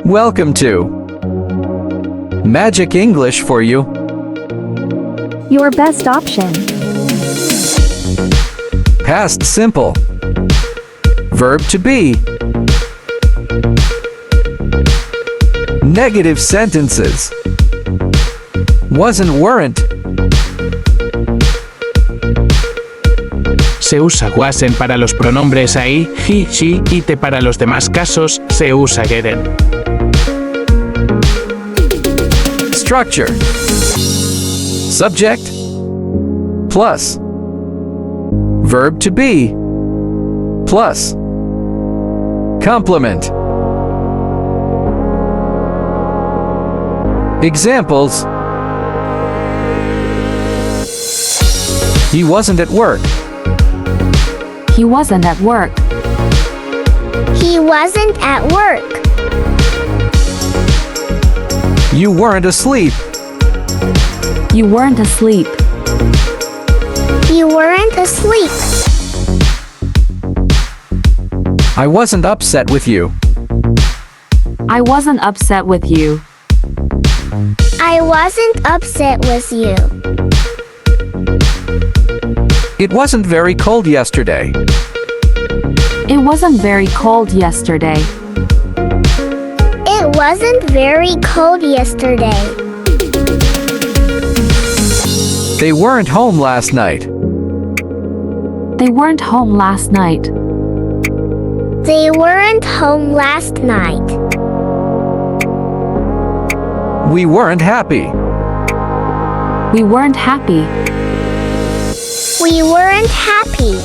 Welcome to Magic English for you. Your best option. Past simple. Verb to be. Negative sentences. Wasn't, weren't. Se usa wasn't para los pronombres I, he, she, it para los demás casos, se usa getting. Structure. Subject plus verb to be plus complement. Examples: he wasn't at work. He wasn't at work. He wasn't at work. You weren't asleep. You weren't asleep. You weren't asleep. I wasn't upset with you. I wasn't upset with you. I wasn't upset with you. It wasn't very cold yesterday. It wasn't very cold yesterday. It wasn't very cold yesterday. They weren't home last night. They weren't home last night. They weren't home last night. We weren't happy. We weren't happy. We weren't happy.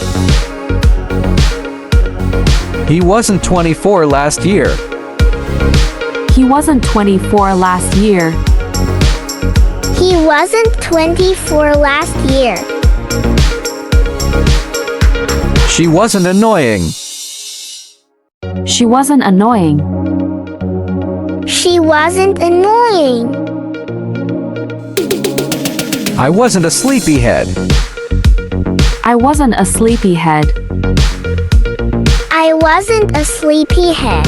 He wasn't 24 last year. He wasn't 24 last year. He wasn't 24 last year. She wasn't annoying. She wasn't annoying. She wasn't annoying. I wasn't a sleepyhead. I wasn't a sleepyhead. I wasn't a sleepyhead.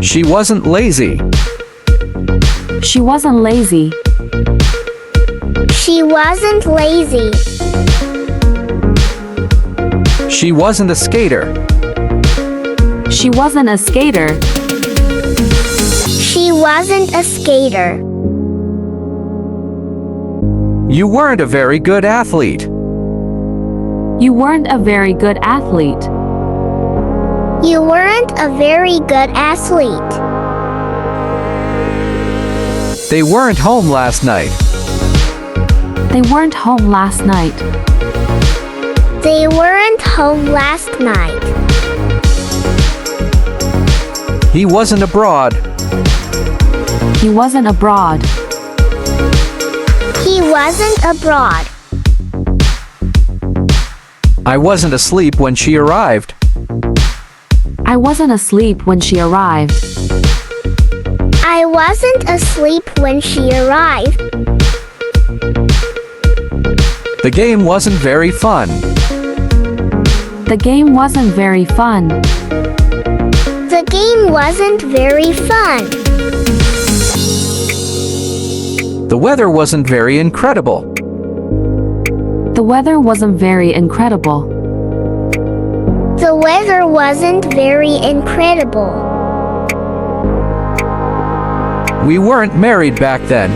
She wasn't lazy. She wasn't lazy. She wasn't lazy. She wasn't a skater. She wasn't a skater. She wasn't a skater. You weren't a very good athlete. You weren't a very good athlete. You weren't a very good athlete. They weren't home last night. They weren't home last night. They weren't home last night. He wasn't abroad. He wasn't abroad. He wasn't abroad. I wasn't asleep when she arrived. I wasn't asleep when she arrived. I wasn't asleep when she arrived. The game wasn't very fun. The game wasn't very fun. The game wasn't very fun. The weather wasn't very incredible. The weather wasn't very incredible. The weather wasn't very incredible. We weren't married back then.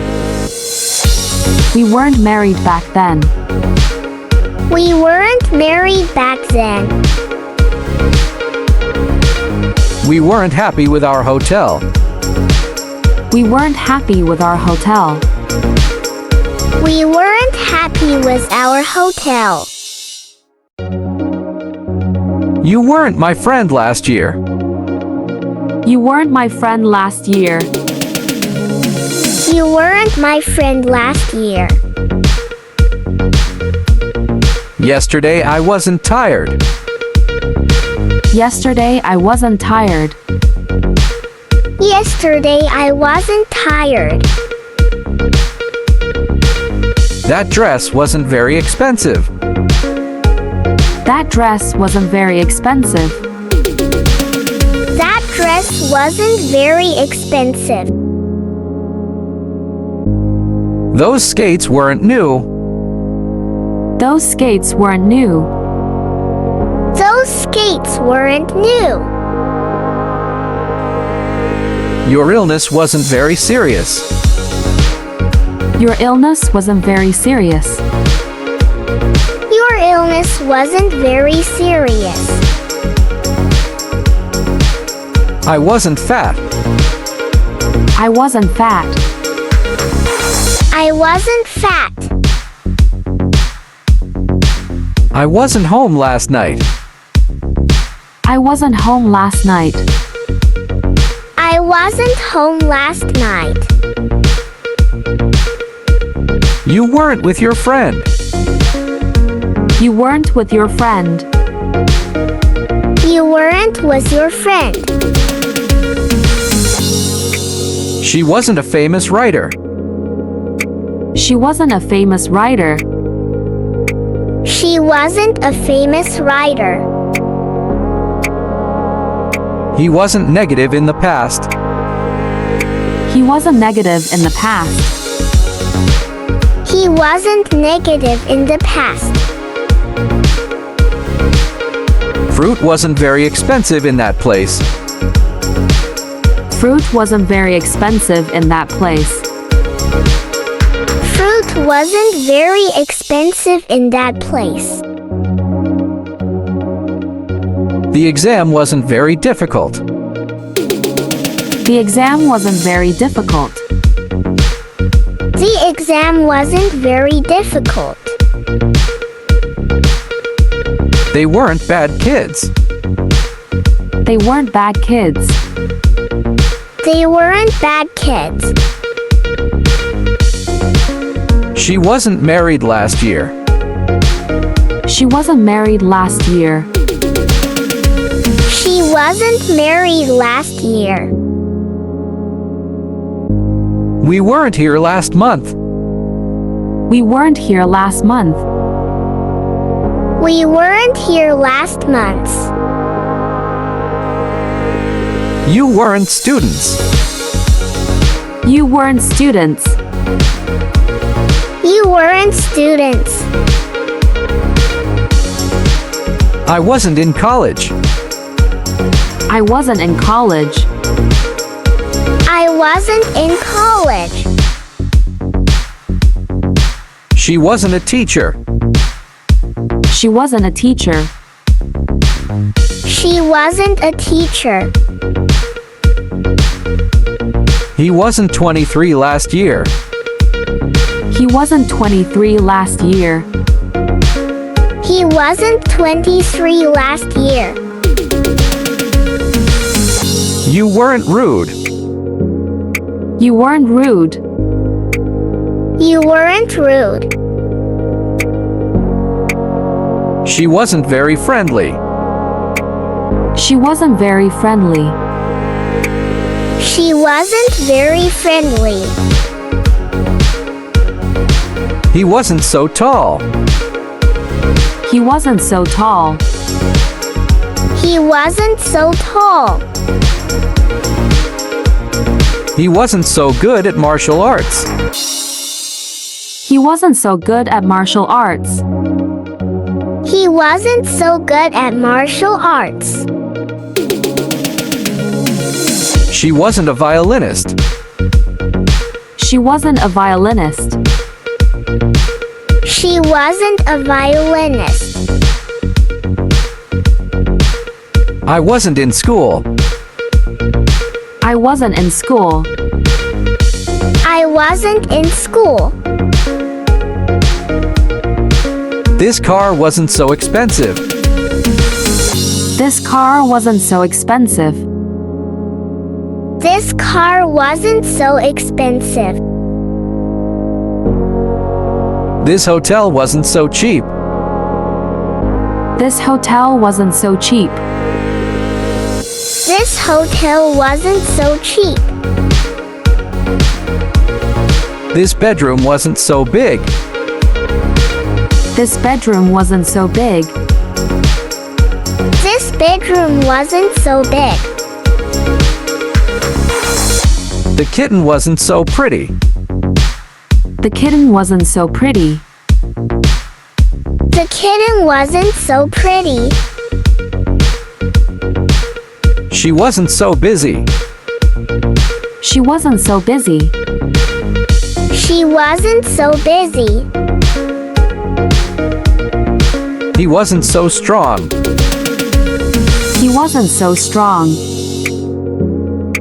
We weren't married back then. We weren't married back then. We weren't happy with our hotel. We weren't happy with our hotel. We weren't happy with our hotel. You weren't my friend last year. You weren't my friend last year. You weren't my friend last year. Yesterday I wasn't tired. Yesterday I wasn't tired. Yesterday I wasn't tired. That dress wasn't very expensive. That dress wasn't very expensive. That dress wasn't very expensive. Those skates weren't new. Those skates weren't new. Those skates weren't new. Your illness wasn't very serious. Your illness wasn't very serious. Your illness wasn't very serious. I wasn't fat. I wasn't fat. I wasn't fat. I wasn't home last night. I wasn't home last night. I wasn't home last night. You weren't with your friend. You weren't with your friend. You weren't with your friend. She wasn't a famous writer. She wasn't a famous writer. She wasn't a famous writer. He wasn't negative in the past. He wasn't negative in the past. He wasn't negative in the past. Fruit wasn't very expensive in that place. Fruit wasn't very expensive in that place. Fruit wasn't very expensive in that place. The exam wasn't very difficult. The exam wasn't very difficult. The exam wasn't very difficult. They weren't bad kids. They weren't bad kids. They weren't bad kids. She wasn't married last year. She wasn't married last year. She wasn't married last year. We weren't here last month. We weren't here last month. We weren't here last month. You weren't students. You weren't students. You weren't students. I wasn't in college. I wasn't in college. I wasn't in college. She wasn't a teacher. She wasn't a teacher. She wasn't a teacher. He wasn't 23 last year. He wasn't 23 last year. He wasn't 23 last year. You weren't rude. You weren't rude. You weren't rude. She wasn't very friendly. She wasn't very friendly. She wasn't very friendly. He wasn't so tall. He wasn't so tall. He wasn't so tall. He wasn't so good at martial arts. He wasn't so good at martial arts. He wasn't so good at martial arts. She wasn't a violinist. She wasn't a violinist. She wasn't a violinist. I wasn't in school. I wasn't in school. I wasn't in school. This car wasn't so expensive. This car wasn't so expensive. This car wasn't so expensive. This hotel wasn't so cheap. This hotel wasn't so cheap. This hotel wasn't so cheap. This bedroom wasn't so big. This bedroom wasn't so big. This bedroom wasn't so big. The kitten wasn't so pretty. The kitten wasn't so pretty. The kitten wasn't so pretty. She wasn't so busy. She wasn't so busy. She wasn't so busy. He wasn't so strong. He wasn't so strong.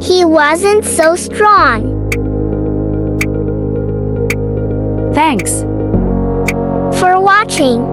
He wasn't so strong. Thanks For watching.